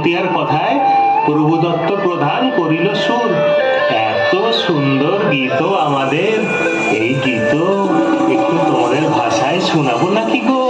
ভুটিয়ার কথায় প্রভুদত্ত প্রধান করিল সুর। এত সুন্দর গীত আমাদের, এই গীত একটু তোমাদের ভাষায় শোনাবো নাকি গো?